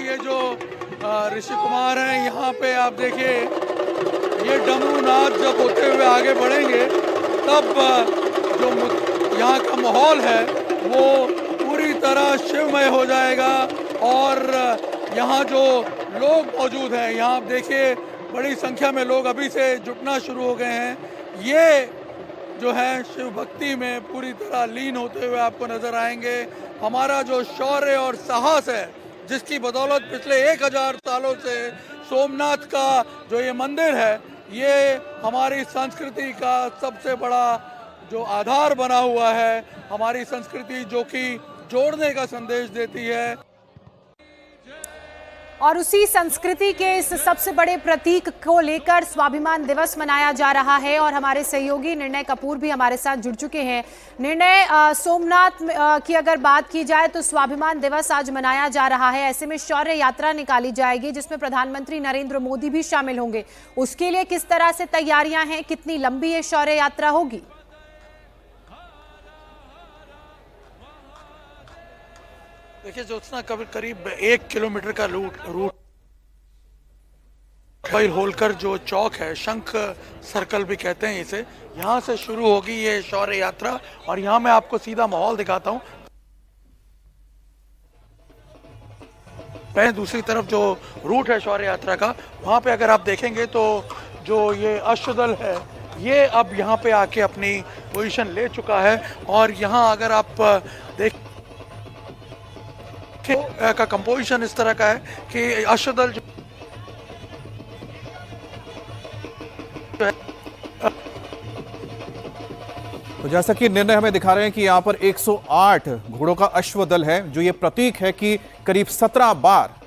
ये जो ऋषि कुमार हैं, यहाँ पे आप देखिए ये डमरू नाच जब होते हुए आगे बढ़ेंगे तब जो यहाँ का माहौल है वो पूरी तरह शिवमय हो जाएगा। और यहाँ जो लोग मौजूद हैं, यहाँ आप देखिए बड़ी संख्या में लोग अभी से जुटना शुरू हो गए हैं। ये जो है शिव भक्ति में पूरी तरह लीन होते हुए आपको नजर आएंगे। हमारा जो शौर्य और साहस है, जिसकी बदौलत पिछले 1000 सालों से सोमनाथ का जो ये मंदिर है, ये हमारी संस्कृति का सबसे बड़ा जो आधार बना हुआ है, हमारी संस्कृति जो कि जोड़ने का संदेश देती है। और उसी संस्कृति के इस सबसे बड़े प्रतीक को लेकर स्वाभिमान दिवस मनाया जा रहा है और हमारे सहयोगी निर्णय कपूर भी हमारे साथ जुड़ चुके हैं। निर्णय, सोमनाथ की अगर बात की जाए तो स्वाभिमान दिवस आज मनाया जा रहा है। ऐसे में शौर्य यात्रा निकाली जाएगी जिसमें प्रधानमंत्री नरेंद्र मोदी भी शामिल होंगे। उसके लिए किस तरह से तैयारियां हैं, कितनी लंबी ये शौर्य यात्रा होगी? देखिए ज्योत्सना, करीब 1 किलोमीटर का रूट भाई होलकर जो चौक है, शंख सर्कल भी कहते हैं इसे, यहाँ से शुरू होगी ये शौर्य यात्रा। और यहाँ मैं आपको सीधा माहौल दिखाता हूँ। दूसरी तरफ जो रूट है शौर्य यात्रा का, वहाँ पे अगर आप देखेंगे तो जो ये अश्वदल है ये अब यहाँ पे आके अपनी पोजीशन ले चुका है। और यहाँ अगर आप देख का कंपोजिशन इस तरह का है कि अश्वदल जो है, तो जैसा कि निर्णय हमें दिखा रहे हैं कि यहाँ पर 108 घोड़ों का अश्वदल है, जो ये प्रतीक है कि करीब 17 बार,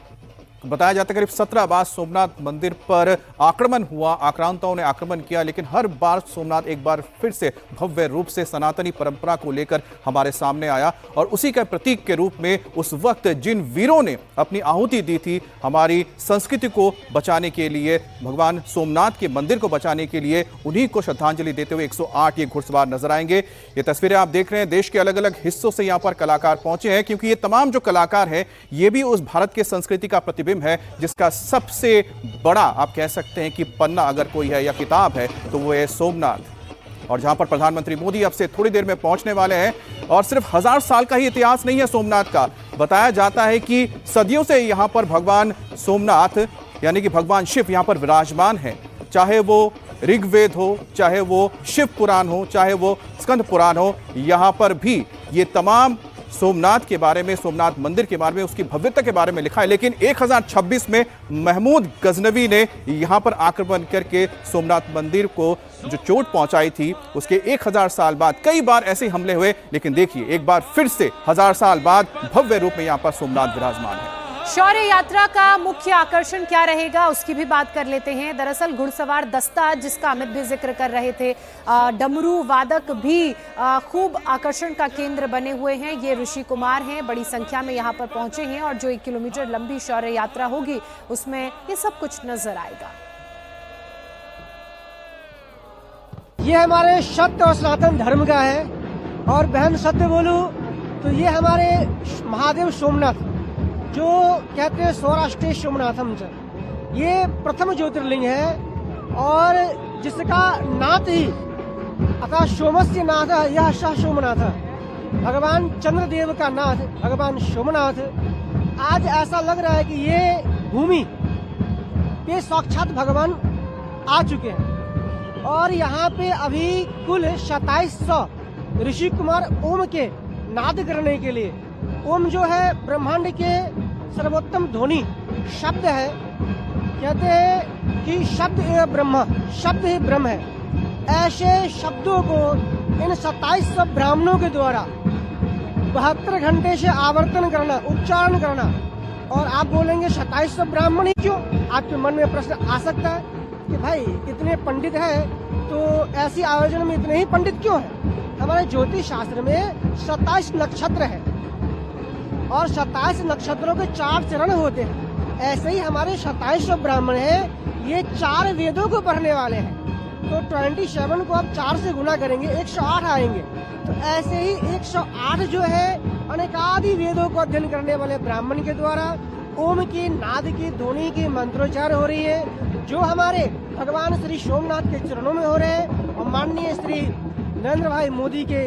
बताया जाता है करीब 17 बार सोमनाथ मंदिर पर आक्रमण हुआ, आक्रांताओं ने आक्रमण किया, लेकिन हर बार सोमनाथ एक बार फिर से भव्य रूप से सनातनी परंपरा को लेकर हमारे सामने आया। और उसी का प्रतीक के रूप में उस वक्त जिन वीरों ने अपनी आहुति दी थी हमारी संस्कृति को बचाने के लिए, भगवान सोमनाथ के मंदिर को बचाने के लिए, उन्हीं को श्रद्धांजलि देते हुए 108 ये घुड़सवार नजर आएंगे। ये तस्वीरें आप देख रहे हैं, देश के अलग अलग हिस्सों से यहाँ पर कलाकार पहुंचे हैं, क्योंकि ये तमाम जो कलाकार हैं ये भी उस भारत के संस्कृति का प्रतिबिंब है जिसका सबसे बड़ा आप कह सकते हैं कि पन्ना अगर कोई है या किताब है तो वो है सोमनाथ। और जहां पर प्रधानमंत्री मोदी अब से थोड़ी देर में पहुंचने वाले हैं। और सिर्फ 1000 साल का ही इतिहास नहीं है सोमनाथ का, बताया जाता है कि सदियों से यहां पर भगवान सोमनाथ यानी कि भगवान शिव यहां पर विराजमान है। चाहे वो ऋग्वेद हो, चाहे वो शिव पुराण हो, चाहे वो स्कंद पुराण हो, यहां पर भी ये तमाम सोमनाथ के बारे में, सोमनाथ मंदिर के बारे में, उसकी भव्यता के बारे में लिखा है। लेकिन 1026 में महमूद गजनवी ने यहां पर आक्रमण करके सोमनाथ मंदिर को जो चोट पहुंचाई थी, उसके 1000 साल बाद कई बार ऐसे हमले हुए, लेकिन देखिए एक बार फिर से 1000 साल बाद भव्य रूप में यहां पर सोमनाथ विराजमान है। शौर्य यात्रा का मुख्य आकर्षण क्या रहेगा उसकी भी बात कर लेते हैं। दरअसल घुड़सवार दस्ता, जिसका अमित भी जिक्र कर रहे थे, डमरू वादक भी खूब आकर्षण का केंद्र बने हुए हैं। ये ऋषि कुमार हैं, बड़ी संख्या में यहाँ पर पहुंचे हैं और जो 1 किलोमीटर लंबी शौर्य यात्रा होगी उसमें ये सब कुछ नजर आएगा। ये हमारे सत्य और सनातन धर्म का है। और बहन सत्य बोलूं तो ये हमारे महादेव सोमनाथ, जो कहते हैं सौराष्ट्रीय सोमनाथम, ये प्रथम ज्योतिर्लिंग है और जिसका नाथ ही अतः सोमस्य नाथ यह सह सोमनाथ, भगवान चंद्रदेव का नाथ भगवान सोमनाथ। आज ऐसा लग रहा है कि ये भूमि पे साक्षात भगवान आ चुके हैं। और यहाँ पे अभी कुल 2700 ऋषि कुमार ओम के नाद करने के लिए, ओम जो है ब्रह्मांड के सर्वोत्तम ध्वनि शब्द है। कहते हैं कि शब्द एवं ब्रह्म, शब्द ही ब्रह्म है। ऐसे शब्दों को इन 2700 ब्राह्मणों के द्वारा 72 घंटे से आवर्तन करना, उच्चारण करना। और आप बोलेंगे 2700 ब्राह्मण ही क्यों? आपके मन में प्रश्न आ सकता है कि भाई इतने पंडित हैं तो ऐसी आयोजन में इतने ही पंडित क्यों हैं? हमारे ज्योतिष शास्त्र में 27 नक्षत्र है और 27 नक्षत्रों के 4 चरण होते हैं। ऐसे ही हमारे 2700 ब्राह्मण हैं, ये 4 वेदों को पढ़ने वाले हैं। तो 27 को आप 4 से गुना करेंगे 108 आएंगे। तो ऐसे ही 108 जो है अनेकादि वेदों को अध्ययन करने वाले ब्राह्मण के द्वारा ओम की नाद की ध्वनि की मंत्रोच्चार हो रही है, जो हमारे भगवान श्री सोमनाथ के चरणों में हो रहे हैं और माननीय श्री नरेंद्र भाई मोदी के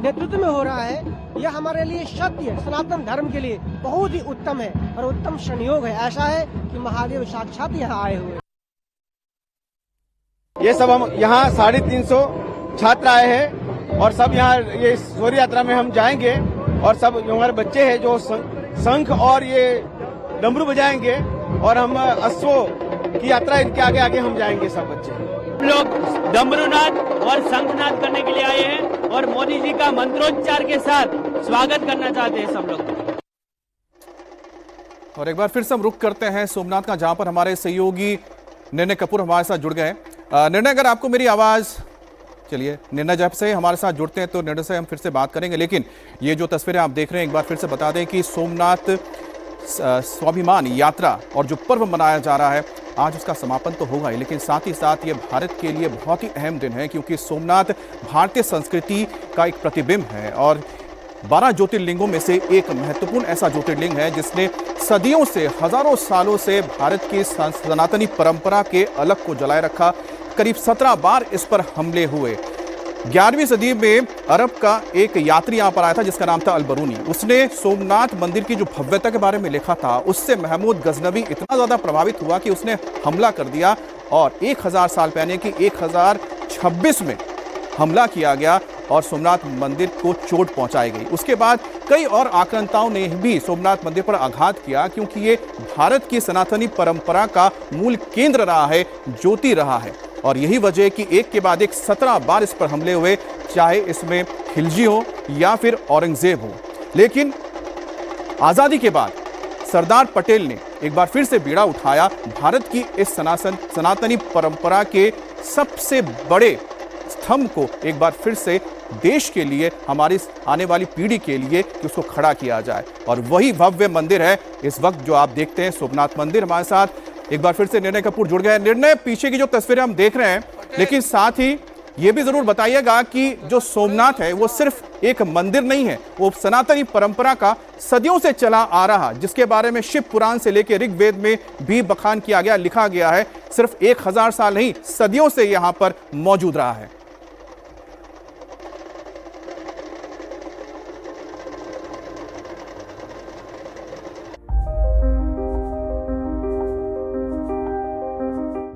नेतृत्व में हो रहा है। यह हमारे लिए सत्य सनातन धर्म के लिए बहुत ही उत्तम है और उत्तम संयोग है। ऐसा है कि महादेव साक्षात यहाँ आए हुए। ये सब हम यहाँ 350 छात्र आए हैं और सब यहाँ ये शौर्य यात्रा में हम जाएंगे और सब हमारे बच्चे हैं जो शंख और ये डमरू बजाएंगे और हम अश्वों की यात्रा इनके आगे आगे हम जाएंगे सब बच्चे। लोग डमरूनाद और शंखनाद करने के लिए आए हैं और मोदी जी का मंत्रोच्चार के साथ स्वागत करना चाहते हैं सब लोग। और एक बार फिर से हम रुख करते हैं सोमनाथ का, जहां पर हमारे सहयोगी निर्णय कपूर हमारे साथ जुड़ गए। निर्णय, अगर आपको मेरी आवाज, चलिए निर्णय जब से हमारे साथ जुड़ते हैं तो निर्णय से हम फिर से बात करेंगे, लेकिन ये जो तस्वीरें आप देख रहे हैं एक बार फिर से बता दें कि सोमनाथ स्वाभिमान यात्रा और जो पर्व मनाया जा रहा है आज उसका समापन तो होगा ही, लेकिन साथ ही साथ ये भारत के लिए बहुत ही अहम दिन है, क्योंकि सोमनाथ भारतीय संस्कृति का एक प्रतिबिंब है और 12 ज्योतिर्लिंगों में से एक महत्वपूर्ण ऐसा ज्योतिर्लिंग है जिसने सदियों से, हजारों सालों से भारत की सनातनी परंपरा के अलग को जलाए रखा। करीब 17 बार इस पर हमले हुए। 11वीं सदी में अरब का एक यात्री यहां पर आया था जिसका नाम था अल-बरूनी। उसने सोमनाथ मंदिर की जो भव्यता के बारे में लिखा था, उससे महमूद गजनवी इतना ज्यादा प्रभावित हुआ कि उसने हमला कर दिया और 1000 साल पहले की 1026 में हमला किया गया और सोमनाथ मंदिर को चोट पहुंचाई गई। उसके बाद कई और आक्रांताओं ने भी सोमनाथ मंदिर पर आघात किया, क्योंकि ये भारत की सनातनी परंपरा का मूल केंद्र रहा है, ज्योति रहा है। और यही वजह है कि एक के बाद एक 17 बार इस पर हमले हुए, चाहे इसमें खिलजी हो या फिर औरंगजेब हो। लेकिन आजादी के बाद सरदार पटेल ने एक बार फिर से बीड़ा उठाया भारत की इस सनातनी परंपरा के सबसे बड़े स्तंभ को एक बार फिर से देश के लिए, हमारी आने वाली पीढ़ी के लिए कि उसको खड़ा किया जाए। और वही भव्य मंदिर है इस वक्त जो आप देखते हैं, सोमनाथ मंदिर। हमारे साथ एक बार फिर से निर्णय कपूर जुड़ गए। निर्णय, पीछे की जो तस्वीरें हम देख रहे हैं, लेकिन साथ ही ये भी जरूर बताइएगा कि जो सोमनाथ है वो सिर्फ एक मंदिर नहीं है, वो सनातनी परंपरा का सदियों से चला आ रहा, जिसके बारे में शिव पुराण से लेकर ऋग्वेद में भी बखान किया गया, लिखा गया है। सिर्फ 1000 साल नहीं, सदियों से यहां पर मौजूद रहा है।